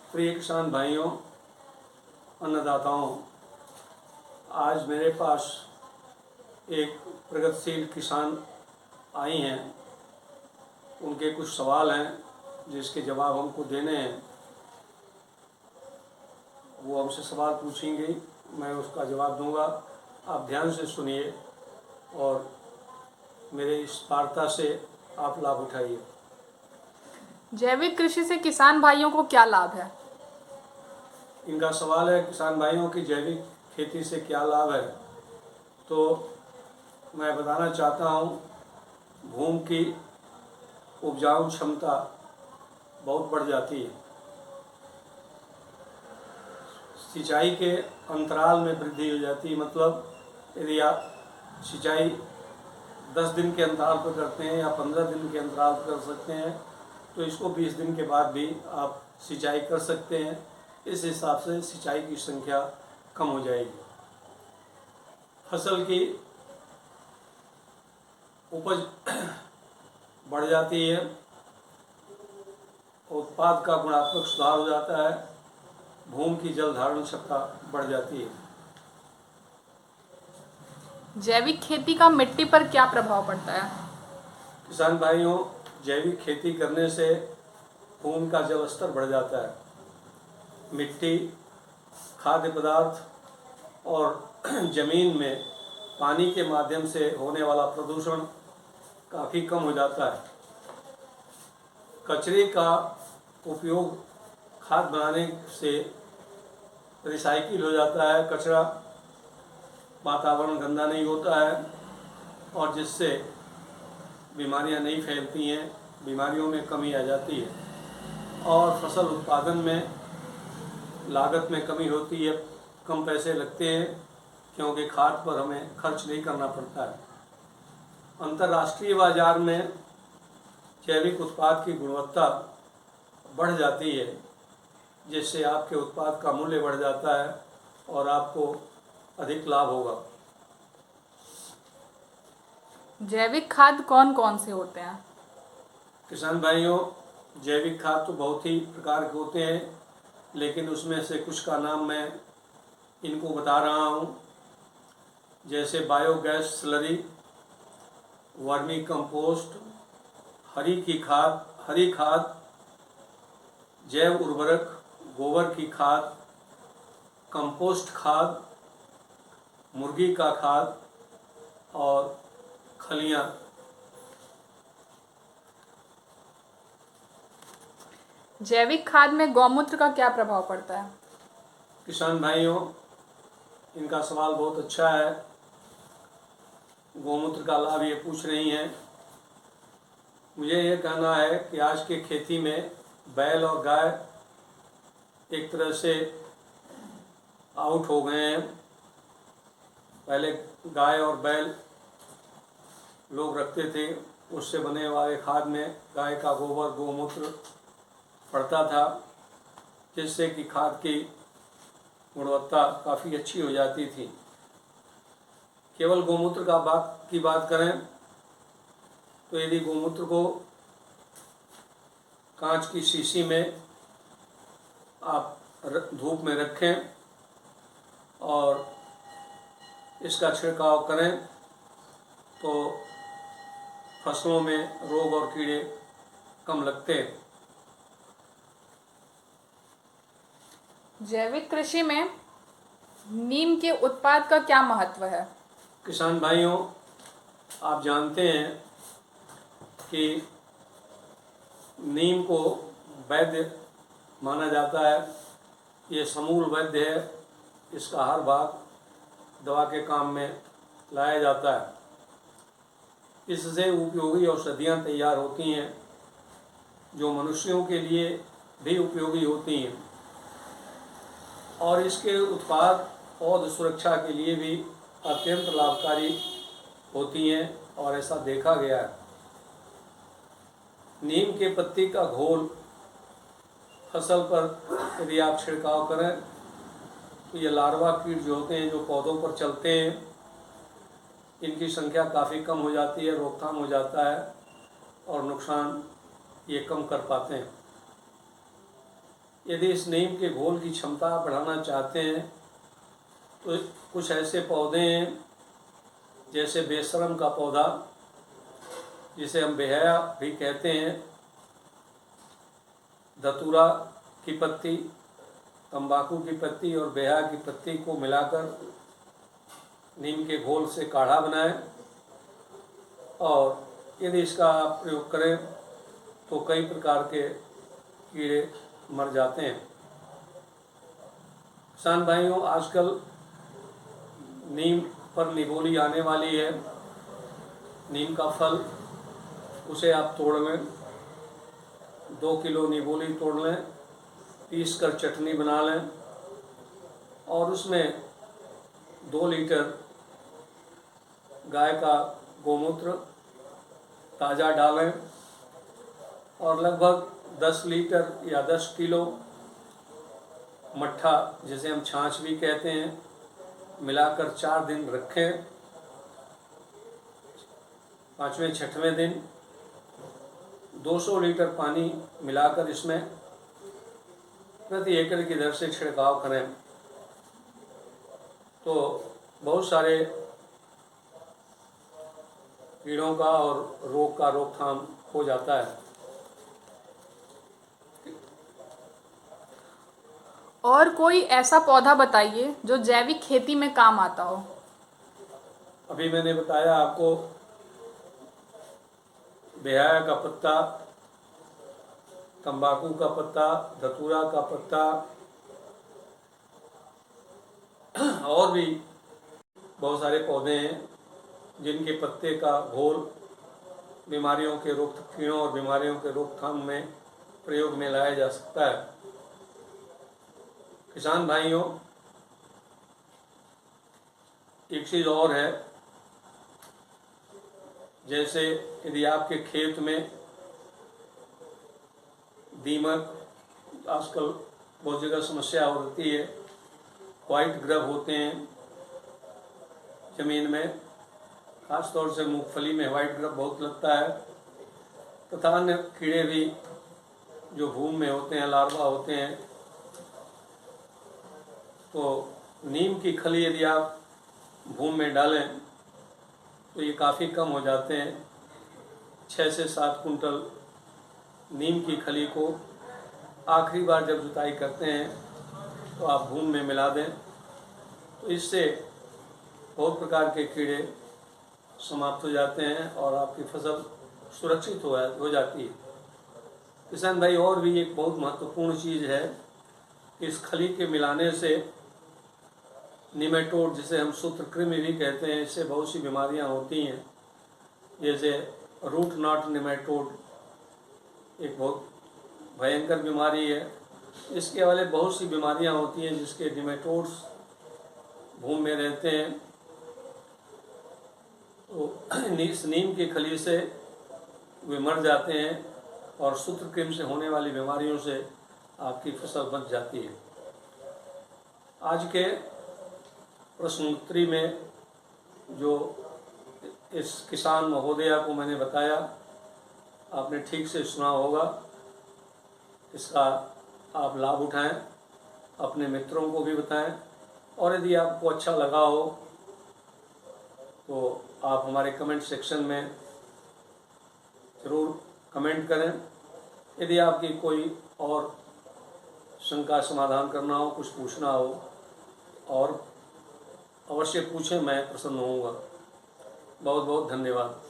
प्रिय किसान भाइयों, अन्नदाताओं, आज मेरे पास एक प्रगतिशील किसान आई हैं। उनके कुछ सवाल हैं जिसके जवाब हमको देने हैं। वो हमसे सवाल पूछेंगी, मैं उसका जवाब दूंगा। आप ध्यान से सुनिए और मेरे इस वार्ता से आप लाभ उठाइए। जैविक कृषि से किसान भाइयों को क्या लाभ है? इनका सवाल है किसान भाइयों की जैविक खेती से क्या लाभ है। तो मैं बताना चाहता हूँ, भूमि की उपजाऊ क्षमता बहुत बढ़ जाती है। सिंचाई के अंतराल में वृद्धि हो जाती है। मतलब यदि आप सिंचाई 10 दिन के अंतराल पर करते हैं या 15 दिन के अंतराल पर कर सकते हैं, तो इसको 20 दिन के बाद भी आप सिंचाई कर सकते हैं। इस हिसाब से सिंचाई की संख्या कम हो जाएगी। फसल की उपज बढ़ जाती है, उत्पाद का गुणात्मक सुधार हो जाता है, भूमि की जल धारण क्षमता बढ़ जाती है। जैविक खेती का मिट्टी पर क्या प्रभाव पड़ता है? किसान भाइयों, जैविक खेती करने से भूमि का जल स्तर बढ़ जाता है। मिट्टी, खाद्य पदार्थ और जमीन में पानी के माध्यम से होने वाला प्रदूषण काफ़ी कम हो जाता है। कचरे का उपयोग खाद बनाने से रिसाइकिल हो जाता है। कचरा वातावरण गंदा नहीं होता है और जिससे बीमारियां नहीं फैलती हैं, बीमारियों में कमी आ जाती है और फसल उत्पादन में लागत में कमी होती है। कम पैसे लगते हैं क्योंकि खाद पर हमें खर्च नहीं करना पड़ता है। अंतर्राष्ट्रीय बाजार में जैविक उत्पाद की गुणवत्ता बढ़ जाती है, जिससे आपके उत्पाद का मूल्य बढ़ जाता है और आपको अधिक लाभ होगा। जैविक खाद कौन कौन से होते हैं? किसान भाइयों, जैविक खाद तो बहुत ही प्रकार के होते हैं, लेकिन उसमें से कुछ का नाम मैं इनको बता रहा हूँ। जैसे बायोगैस स्लरी, वर्मी कंपोस्ट, हरी खाद, जैव उर्वरक, गोबर की खाद, कंपोस्ट खाद, मुर्गी का खाद और खलियाँ। जैविक खाद में गौमूत्र का क्या प्रभाव पड़ता है? किसान भाइयों, इनका सवाल बहुत अच्छा है। गौमूत्र का लाभ ये पूछ रही हैं। मुझे ये कहना है कि आज के खेती में बैल और गाय एक तरह से आउट हो गए हैं। पहले गाय और बैल लोग रखते थे, उससे बने वाले खाद में गाय का गोबर, गौमूत्र पड़ता था, जिससे कि खाद की गुणवत्ता काफ़ी अच्छी हो जाती थी। केवल गौमूत्र की बात करें तो यदि गौमूत्र को कांच की शीशी में आप धूप में रखें और इसका छिड़काव करें तो फसलों में रोग और कीड़े कम लगते हैं। जैविक कृषि में नीम के उत्पाद का क्या महत्व है? किसान भाइयों, आप जानते हैं कि नीम को वैद्य माना जाता है। ये समूल वैद्य है। इसका हर भाग दवा के काम में लाया जाता है। इससे उपयोगी औषधियाँ तैयार होती हैं जो मनुष्यों के लिए भी उपयोगी होती हैं और इसके उत्पाद पौध सुरक्षा के लिए भी अत्यंत लाभकारी होती हैं और ऐसा देखा गया है। नीम के पत्ती का घोल फसल पर यदि आप छिड़काव करें तो ये लार्वा कीट जो होते हैं, जो पौधों पर चलते हैं, इनकी संख्या काफ़ी कम हो जाती है, रोकथाम हो जाता है और नुकसान ये कम कर पाते हैं। यदि इस नीम के घोल की क्षमता बढ़ाना चाहते हैं तो कुछ ऐसे पौधे हैं जैसे बेशरम का पौधा, जिसे हम बेहया भी कहते हैं, धतूरा की पत्ती, तंबाकू की पत्ती और बेहया की पत्ती को मिलाकर नीम के घोल से काढ़ा बनाएं और यदि इसका आप प्रयोग करें तो कई प्रकार के कीड़े मर जाते हैं। किसान भाइयों, आजकल नीम पर निगोली आने वाली है। नीम का फल, उसे आप तोड़ लें, 2 किलो निगोली तोड़ लें, पीस कर चटनी बना लें और उसमें 2 लीटर गाय का गोमूत्र ताज़ा डालें और लगभग 10 लीटर या 10 किलो मट्ठा, जिसे हम छाछ भी कहते हैं, मिलाकर 4 दिन रखें। 5वें 6वें दिन 200 लीटर पानी मिलाकर इसमें प्रति एकड़ की दर से छिड़काव करें तो बहुत सारे कीड़ों का और रोग का रोकथाम हो जाता है। और कोई ऐसा पौधा बताइए जो जैविक खेती में काम आता हो। अभी मैंने बताया आपको, बेहया का पत्ता, तंबाकू का पत्ता, धतूरा का पत्ता और भी बहुत सारे पौधे हैं जिनके पत्ते का घोल बीमारियों के कीड़ों और बीमारियों के रोकथाम में प्रयोग में लाया जा सकता है। किसान भाइयों, एक चीज़ और है, जैसे यदि आपके खेत में दीमक, आजकल बहुत जगह समस्या होती है, वाइट ग्रब होते हैं ज़मीन में, खास तौर से मूंगफली में वाइट ग्रब बहुत लगता है, तथा अन्य कीड़े भी जो भूमि में होते हैं, लार्वा होते हैं, तो नीम की खली यदि आप भूमि में डालें तो ये काफ़ी कम हो जाते हैं। 6 से 7 कुंटल नीम की खली को आखिरी बार जब जुताई करते हैं तो आप भूमि में मिला दें, तो इससे बहुत प्रकार के कीड़े समाप्त हो जाते हैं और आपकी फसल सुरक्षित हो जाती है। किसान भाई, और भी एक बहुत महत्वपूर्ण चीज़ है, इस खली के मिलाने से निमेटोड, जिसे हम सूत्रकृमि भी कहते हैं, इससे बहुत सी बीमारियां होती हैं, जैसे रूट नॉट निमेटोड एक बहुत भयंकर बीमारी है। इसके वाले बहुत सी बीमारियां होती हैं जिसके निमेटोड्स भूमि में रहते हैं, तो इस नीम की खली से वे मर जाते हैं और सूत्रकृमि से होने वाली बीमारियों से आपकी फसल बच जाती है। आज के प्रश्नोत्तरी में जो इस किसान महोदया को मैंने बताया, आपने ठीक से सुना होगा, इसका आप लाभ उठाएं, अपने मित्रों को भी बताएं और यदि आपको अच्छा लगा हो तो आप हमारे कमेंट सेक्शन में ज़रूर कमेंट करें। यदि आपकी कोई और शंका समाधान करना हो, कुछ पूछना हो, और अवश्य पूछें, मैं प्रसन्न होऊंगा। बहुत बहुत धन्यवाद।